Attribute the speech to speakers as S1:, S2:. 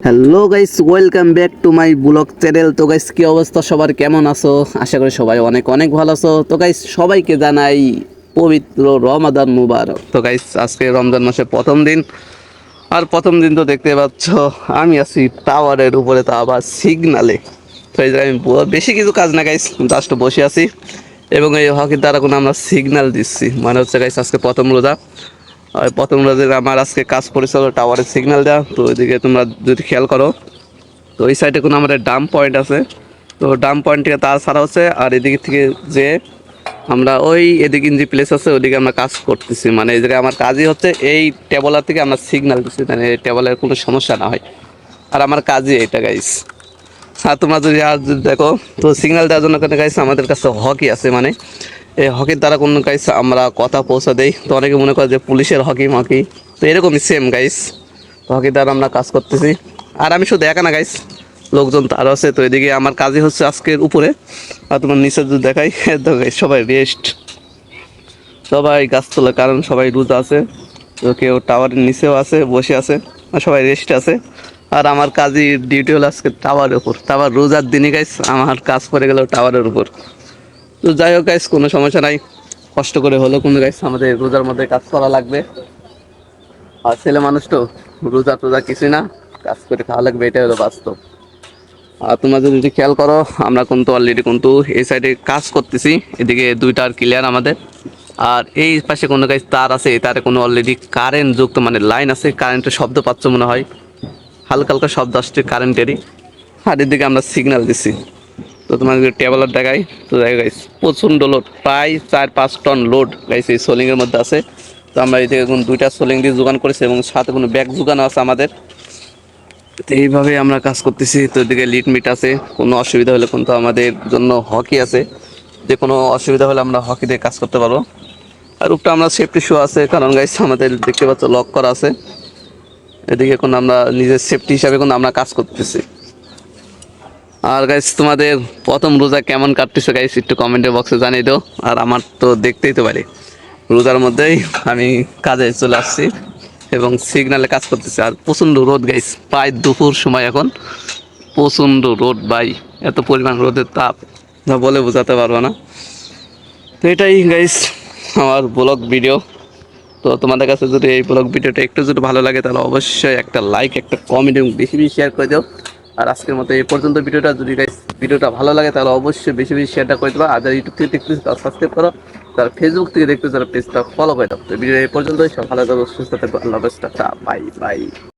S1: Hello guys, welcome back to my blog channel. তো guys, কি অবস্থা সবার, কেমন আছো? আশা করি সবাই অনেক অনেক ভালো আছো। তো গাইস, সবাইকে জানাই পবিত্র রমাদান মুবারক। তো গাইস, আজকে রমজান মাসের প্রথম দিন। আর প্রথম দিন তো দেখতে পাচ্ছ আমি আছি টাওয়ারের উপরে, তো আবার সিগনালে। তো এই যে আমি বেশি কিছু কাজ না গাইস, জাস্ট বসে আছি এবং এই হকির দ্বারা কোনো আমরা সিগন্যাল দিচ্ছি। মানে হচ্ছে গাইস, আজকে প্রথম রোজা। আর প্রথম রোজে আমার আজকে কাজ পড়েছিল টাওয়ারের সিগন্যাল দেওয়া। তো ওইদিকে তোমরা যদি খেয়াল করো, তো ওই সাইডে কোনো আমাদের ডাম পয়েন্ট আছে। তো ডাম পয়েন্ট থেকে তার ছাড়া হচ্ছে, আর এদিক থেকে যে আমরা ওই এদিকে যে প্লেস আছে ওইদিকে আমরা কাজ করতেছি। মানে এই জায়গায় আমার কাজই হচ্ছে এই টেবলার থেকে আমরা সিগন্যাল দিচ্ছি, মানে এই টেবলের কোনো সমস্যা না হয়। আর আমার কাজই এটা গাইস। আর তোমরা যদি আর যদি দেখো, তো সিগন্যাল দেওয়ার জন্য কেন গাইস আমাদের কাছে হকি আছে। মানে এই হকির দ্বারা কোনো গাইস আমরা কথা পৌঁছা দেই। তো অনেকে মনে করে যে পুলিশের হকি মকি, তো এরকমই সেম গাইস। তো হকির দ্বারা আমরা কাজ করতেছি। আর আমি শুধু একা না গাইস, লোকজন তো আরও আছে। তো এদিকে আমার কাজই হচ্ছে আজকের উপরে। আর তোমার নিচে যদি দেখাই, তো গাইস সবাই রেস্ট, সবাই গাছ তোলে, কারণ সবাই রোজা আছে। তো কেউ টাওয়ারের নিচেও আছে, বসে আছে, আর সবাই রেস্ট আছে। আর আমার কাজই ডিউটি হলো আজকে টাওয়ারের উপর। টাওয়ার রোজার দিনই গাইস আমার কাজ পড়ে গেল টাওয়ারের উপর। তো যাই হোক গাইস, কোনো সমস্যা নাই, কষ্ট করে হলো কোনো গাইস আমাদের রোজার মধ্যে কাজ করা লাগবে। আর ছেলে মানুষ তো, রোজা টোজা কিছুই না, কাজ করে খাওয়া লাগবে, এটাই হলো বাস্তব। আর তোমরা যদি খেয়াল করো, আমরা কিন্তু অলরেডি কিন্তু এই সাইডে কাজ করতেছি। এদিকে দুইটা আর ক্লিয়ার আমাদের। আর এই পাশে কোনো গাইস তার আছে, এই তারে কোনো অলরেডি কারেন্ট যুক্ত, মানে লাইন আছে। কারেন্টের শব্দ পাচ্ছ মনে হয়, হালকা হালকা শব্দ আসছে কারেন্টেরই। আর এদিকে আমরা সিগন্যাল দিচ্ছি। তো তোমার যদি টেবলার দেখাই, তো দেখা গাইস প্রচণ্ড লোড, প্রায় 4-5 টন লোড গাইস এই সোলিংয়ের মধ্যে আছে। তো আমরা এই থেকে এখন দুইটা সোলিং দিয়ে যোগান করেছি এবং সাথে কোনো ব্যাগ যোগানো আছে আমাদের। তো এইভাবে আমরা কাজ করতেছি। তো এদিকে লিড মিট আছে, কোনো অসুবিধা হলে কিন্তু আমাদের জন্য হকি আছে, যে কোনো অসুবিধা হলে আমরা হকি দিয়ে কাজ করতে পারবো। আর উপটা আমরা সেফটি শু আছে, কারণ গাইস আমাদের দেখতে পাচ্ছ লক করা আছে। এদিকে এখন আমরা নিজের সেফটি হিসাবে কিন্তু আমরা কাজ করতেছি। আর গাইস, তোমাদের প্রথম রোজা কেমন কাটতেছে গাইস, একটু কমেন্টের বক্সে জানিয়ে দাও। আর আমার তো দেখতেই তো পারি, রোজার মধ্যেই আমি কাজে চলে আসছি এবং সিগনালে কাজ করতেছি। আর প্রচণ্ড রোদ গাইস, প্রায় দুপুর সময় এখন, প্রচণ্ড রোদ ভাই। এত পরিমাণ রোদের তাপ যা বলে বোঝাতে পারবো না। তো এটাই গাইস আমার ব্লগ ভিডিও। তো তোমাদের কাছে যদি এই ব্লগ ভিডিওটা একটু যদি ভালো লাগে, তাহলে অবশ্যই একটা লাইক, একটা কমেন্ট এবং বেশি বেশি শেয়ার করে দাও। আর আজকের মতো এই পর্যন্ত ভিডিওটা, যদি গাইস ভিডিওটা ভালো লাগে তাহলে অবশ্যই বেশি বেশি শেয়ারটা করে দেবো। আর যারা ইউটিউব থেকে দেখতেছি তারা সাবস্ক্রাইব করো, তারা ফেসবুক থেকে দেখতেছি তারা পেজটা ফলো করে দাও। তো ভিডিও এই পর্যন্তই, সব ভালো থাকো, সুস্থ থাকো, আল্লাহ হাফেজ, টাটা, বাই বাই।